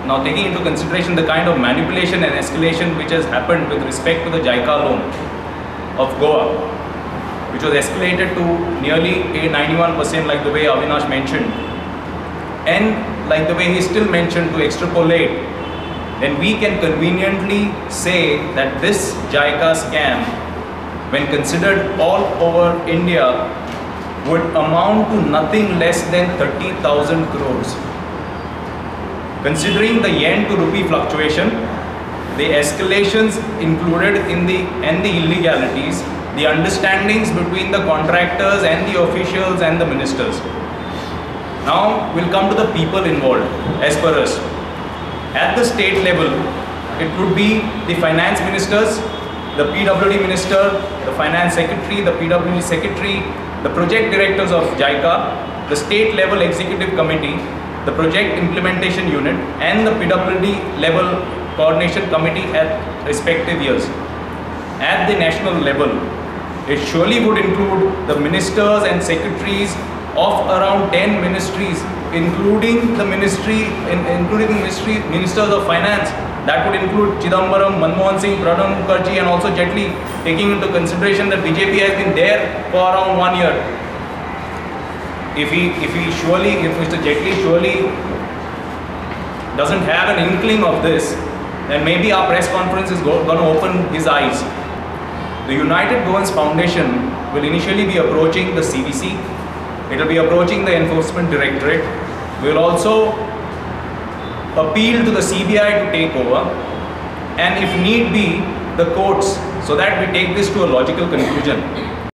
Now, taking into consideration the kind of manipulation and escalation which has happened with respect to the JICA loan of Goa, which was escalated to nearly 91%, like the way Avinash mentioned, and like the way he still mentioned, to extrapolate, then we can conveniently say that this JICA scam, when considered all over India, would amount to nothing less than 30,000 crores. Considering the yen to rupee fluctuation, the escalations included in the illegalities, the understandings between the contractors and the officials and the ministers. Now we'll come to the people involved as per us. At the state level, it would be the finance ministers, the PWD minister, the finance secretary, the PWD secretary, the project directors of JICA, the state level executive committee, the project implementation unit, and the PWD level coordination committee at respective years. At the national level, it surely would include the ministers and secretaries of around 10 ministries, including the ministers of finance. That would include Chidambaram, Manmohan Singh, Pranab Mukherjee, and also Jaitley, taking into consideration that BJP has been there for around 1 year. If Mr. Jaitley surely doesn't have an inkling of this, then maybe our press conference is going to open his eyes. The United Goans Foundation will initially be approaching the CBC. It will be approaching the Enforcement Directorate. We will also appeal to the CBI to take over, and if need be, the courts, so that we take this to a logical conclusion.